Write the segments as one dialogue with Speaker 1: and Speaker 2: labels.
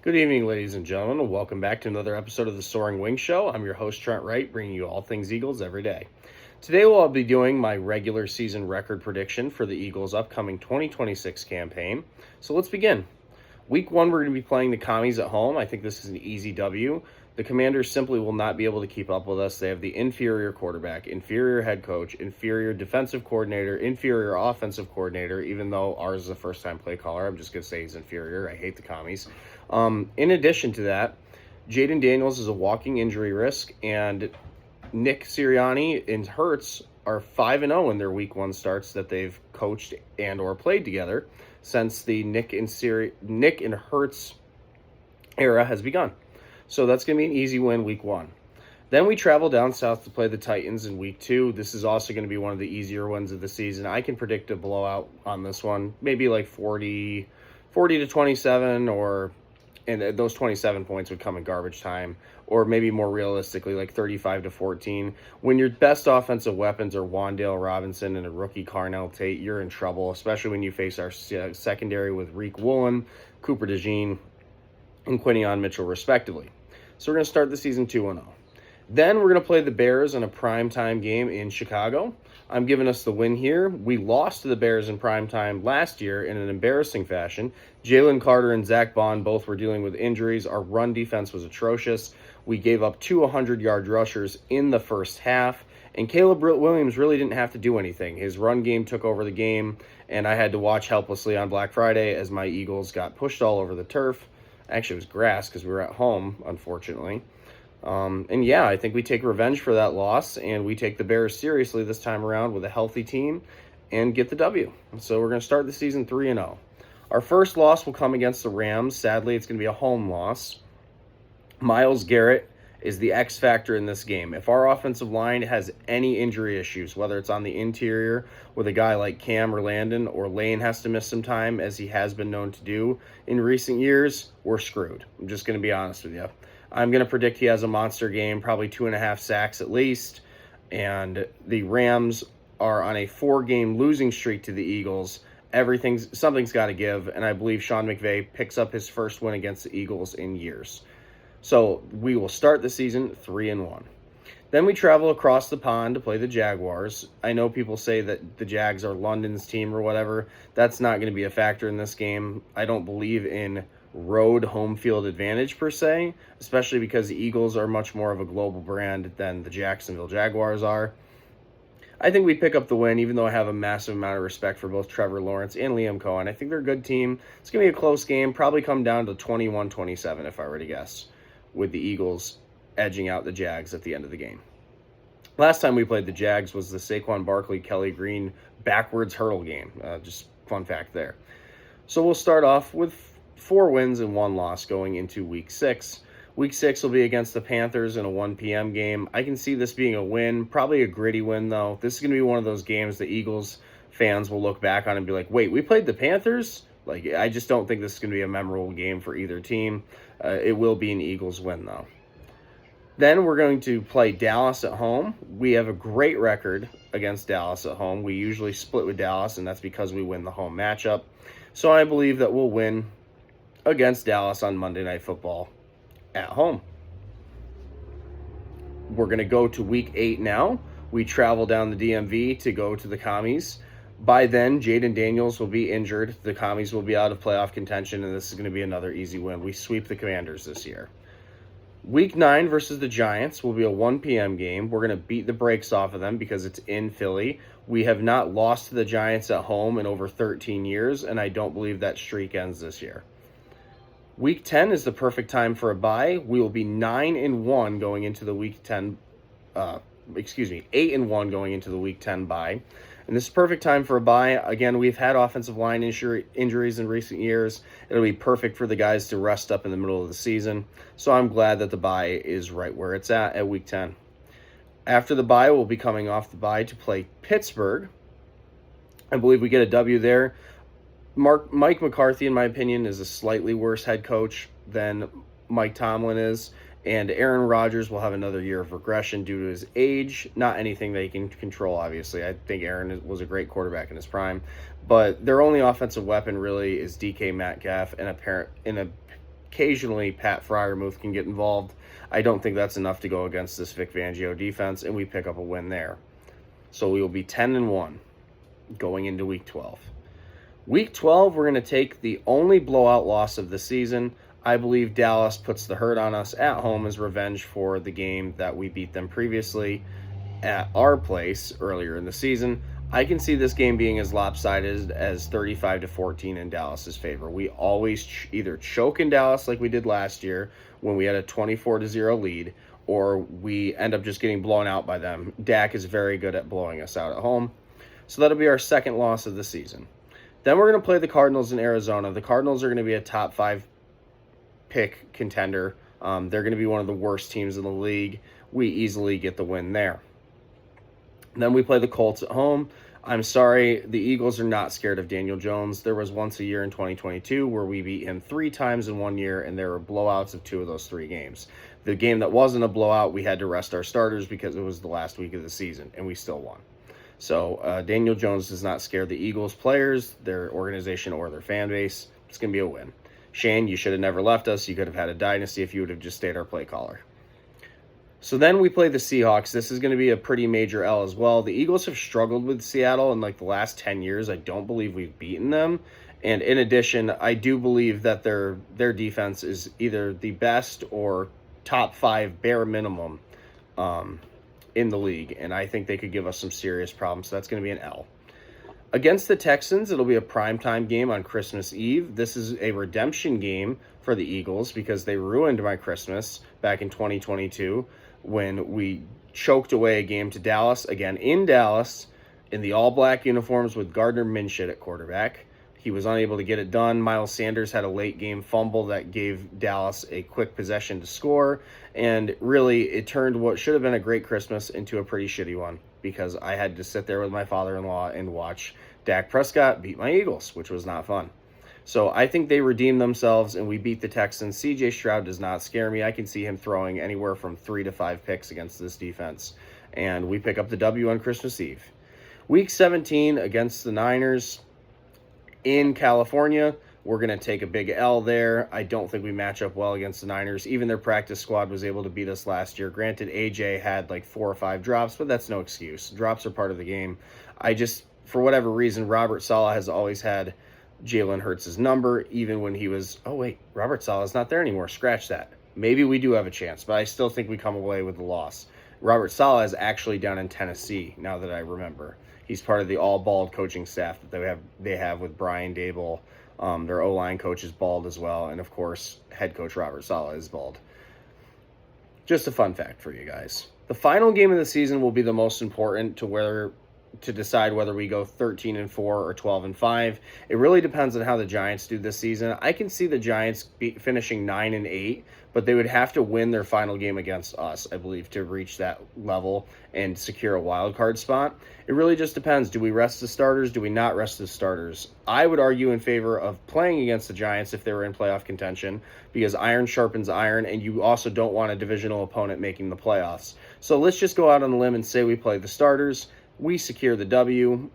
Speaker 1: Good evening, ladies and gentlemen, and welcome back to another episode of the Soaring Wing Show. I'm your host, Trent Wright, bringing you all things Eagles every day. Today, we'll be doing my regular season record prediction for the Eagles' upcoming 2026 campaign. So let's begin. Week 1, we're going to be playing the Commies at home. I think this is an easy W. The Commanders simply will not be able to keep up with us. They have the inferior quarterback, inferior head coach, inferior defensive coordinator, inferior offensive coordinator, even though ours is a first-time play caller. I'm just going to say he's inferior. I hate the Commies. In addition to that, Jayden Daniels is a walking injury risk, and Nick Sirianni and Hurts are 5-0 in their Week 1 starts that they've coached and or played together since the Nick and Hurts era has begun. So that's going to be an easy win Week 1. Then we travel down south to play the Titans in Week 2. This is also going to be one of the easier ones of the season. I can predict a blowout on this one, maybe like 40 to 27, and those 27 points would come in garbage time, or maybe more realistically, like 35 to 14. When your best offensive weapons are Wan'Dale Robinson and a rookie Carnell Tate, you're in trouble, especially when you face our secondary with Reek Woolen, Cooper DeJean, and Quinion Mitchell, respectively. So we're going to start the season 2-0. Then we're going to play the Bears in a primetime game in Chicago. I'm giving us the win here. We lost to the Bears in primetime last year in an embarrassing fashion. Jalen Carter and Zach Bond both were dealing with injuries. Our run defense was atrocious. We gave up 2 100-yard rushers in the first half, and Caleb Williams really didn't have to do anything. His run game took over the game, and I had to watch helplessly on Black Friday as my Eagles got pushed all over the turf. Actually, it was grass because we were at home, unfortunately. I think we take revenge for that loss, and we take the Bears seriously this time around with a healthy team and get the W. So we're going to start the season 3-0. Our first loss will come against the Rams. Sadly, it's going to be a home loss. Myles Garrett is the X factor in this game. If our offensive line has any injury issues, whether it's on the interior with a guy like Cam or Landon, or Lane has to miss some time, as he has been known to do in recent years, we're screwed. I'm just going to be honest with you. I'm going to predict he has a monster game, probably 2.5 sacks at least, and the Rams are on a 4-game losing streak to the Eagles. Something's got to give, and I believe Sean McVay picks up his first win against the Eagles in years. So we will start the season 3-1. Then we travel across the pond to play the Jaguars. I know people say that the Jags are London's team or whatever. That's not going to be a factor in this game. I don't believe in road home field advantage per se, especially because the Eagles are much more of a global brand than the Jacksonville Jaguars are. I think we pick up the win, even though I have a massive amount of respect for both Trevor Lawrence and Liam Cohen. I think they're a good team. It's going to be a close game, probably come down to 21-27 if I were to guess, with the Eagles edging out the Jags at the end of the game. Last time we played the Jags was the Saquon Barkley, Kelly Green backwards hurdle game. Just fun fact there. So we'll start off with 4 wins and 1 loss going into Week 6. Week 6 will be against the Panthers in a 1 p.m. game. I can see this being a win, probably a gritty win, though. This is going to be one of those games the Eagles fans will look back on and be like, wait, we played the Panthers? I just don't think this is going to be a memorable game for either team. It will be an Eagles win, though. Then we're going to play Dallas at home. We have a great record against Dallas at home. We usually split with Dallas, and that's because we win the home matchup. So I believe that we'll win against Dallas on Monday Night Football at home. We're going to go to Week 8 now. We travel down the DMV to go to the Commies. By then, Jayden Daniels will be injured. The Commies will be out of playoff contention, and this is going to be another easy win. We sweep the Commanders this year. Week 9 versus the Giants will be a 1 p.m. game. We're going to beat the brakes off of them because it's in Philly. We have not lost to the Giants at home in over 13 years, and I don't believe that streak ends this year. Week 10 is the perfect time for a bye. We will be 9-1 going into the Week 10. 8-1 going into the Week 10 bye. And this is perfect time for a bye. Again, we've had offensive line injuries in recent years. It'll be perfect for the guys to rest up in the middle of the season. So I'm glad that the bye is right where it's at Week 10. After the bye, we'll be coming off the bye to play Pittsburgh. I believe we get a W there. Mike McCarthy, in my opinion, is a slightly worse head coach than Mike Tomlin is, and Aaron Rodgers will have another year of regression due to his age. Not anything that he can control, obviously. I think Aaron was a great quarterback in his prime, but their only offensive weapon really is DK Metcalf and a occasionally Pat Freiermuth can get involved. I don't think that's enough to go against this Vic Fangio defense, and we pick up a win there. So we will be 10-1 going into Week 12. Week 12, we're going to take the only blowout loss of the season. I believe Dallas puts the hurt on us at home as revenge for the game that we beat them previously at our place earlier in the season. I can see this game being as lopsided as 35-14 in Dallas's favor. We always either choke in Dallas like we did last year when we had a 24-0 lead, or we end up just getting blown out by them. Dak is very good at blowing us out at home. So that'll be our second loss of the season. Then we're going to play the Cardinals in Arizona. The Cardinals are going to be a top 5 pick contender. They're going to be one of the worst teams in the league. We easily get the win there. Then we play the Colts at home. I'm sorry, the Eagles are not scared of Daniel Jones. There was once a year in 2022 where we beat him 3 times in 1 year, and there were blowouts of 2 of those 3 games. The game that wasn't a blowout, we had to rest our starters because it was the last week of the season, and we still won. So Daniel Jones does not scare the Eagles players, their organization, or their fan base. It's going to be a win. Shane, you should have never left us. You could have had a dynasty if you would have just stayed our play caller. So then we play the Seahawks. This is going to be a pretty major L as well. The Eagles have struggled with Seattle in like the last 10 years. I don't believe we've beaten them. And in addition, I do believe that their defense is either the best or top 5 bare minimum in the league, and I think they could give us some serious problems. So that's going to be an L. Against the Texans, it'll be a primetime game on Christmas Eve. This is a redemption game for the Eagles because they ruined my Christmas back in 2022 when we choked away a game to Dallas, again in Dallas, in the all-black uniforms with Gardner Minshew at quarterback. He was unable to get it done. Miles Sanders had a late-game fumble that gave Dallas a quick possession to score, and really it turned what should have been a great Christmas into a pretty shitty one because I had to sit there with my father-in-law and watch Dak Prescott beat my Eagles, which was not fun. So I think they redeemed themselves, and we beat the Texans. C.J. Stroud does not scare me. I can see him throwing anywhere from 3 to 5 picks against this defense, and we pick up the W on Christmas Eve. Week 17 against the Niners in California. We're going to take a big L there. I don't think we match up well against the Niners. Even their practice squad was able to beat us last year. Granted, AJ had like 4 or 5 drops, but that's no excuse. Drops are part of the game. For whatever reason, Robert Saleh has always had Jalen Hurts' number, even when he was, Robert Saleh's not there anymore. Scratch that. Maybe we do have a chance, but I still think we come away with the loss. Robert Saleh is actually down in Tennessee, now that I remember. He's part of the all-bald coaching staff that they have with Brian Dable. Their O-line coach is bald as well, and of course, head coach Robert Saleh is bald. Just a fun fact for you guys. The final game of the season will be the most important to decide whether we go 13-4 or 12-5. It really depends on how the Giants do this season. I can see the Giants finishing 9-8, but they would have to win their final game against us, I believe, to reach that level and secure a wild card spot. It really just depends. Do we rest the starters? Do we not rest the starters? I would argue in favor of playing against the Giants if they were in playoff contention because iron sharpens iron, and you also don't want a divisional opponent making the playoffs. So let's just go out on a limb and say we play the starters. We secure the W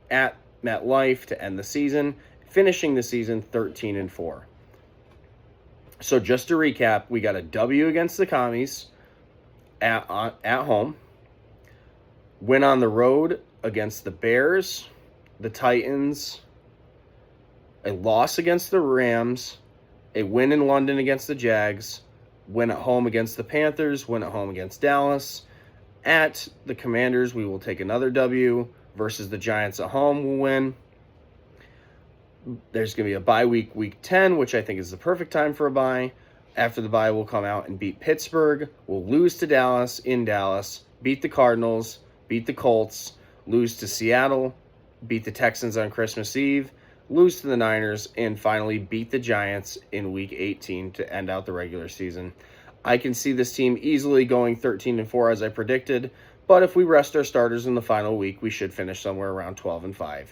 Speaker 1: at MetLife to end the season, finishing the season 13-4. So just to recap, we got a W against the Commies at home, win on the road against the Bears, the Titans, a loss against the Rams, a win in London against the Jags, win at home against the Panthers, win at home against Dallas. At the Commanders, we will take another W versus the Giants at home. We'll win. There's going to be a bye week, week 10, which I think is the perfect time for a bye. After the bye, we'll come out and beat Pittsburgh. We'll lose to Dallas in Dallas, beat the Cardinals, beat the Colts, lose to Seattle, beat the Texans on Christmas Eve, lose to the Niners, and finally beat the Giants in week 18 to end out the regular season. I can see this team easily going 13-4 as I predicted, but if we rest our starters in the final week, we should finish somewhere around 12-5.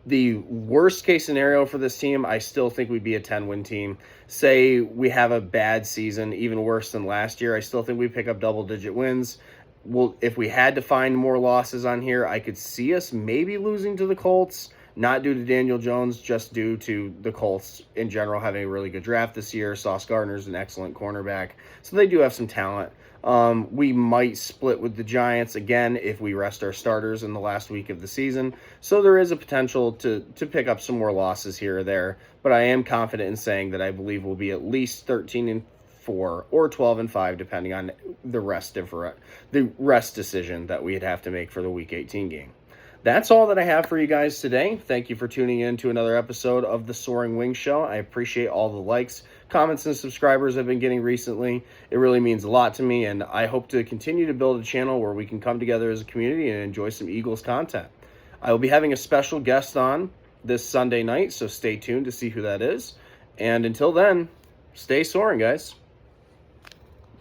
Speaker 1: The worst case scenario for this team, I still think we'd be a 10-win team. Say we have a bad season, even worse than last year, I still think we pick up double-digit wins. Well, if we had to find more losses on here, I could see us maybe losing to the Colts, not due to Daniel Jones, just due to the Colts in general having a really good draft this year. Sauce Gardner's an excellent cornerback, so they do have some talent. We might split with the Giants again if we rest our starters in the last week of the season, so there is a potential to pick up some more losses here or there, but I am confident in saying that I believe we'll be at least 13-4 or 12-5, depending on the rest decision that we'd have to make for the Week 18 game. That's all that I have for you guys today. Thank you for tuning in to another episode of the Soaring Wing Show. I appreciate all the likes, comments, and subscribers I've been getting recently. It really means a lot to me, and I hope to continue to build a channel where we can come together as a community and enjoy some Eagles content. I will be having a special guest on this Sunday night, so stay tuned to see who that is. And until then, stay soaring, guys.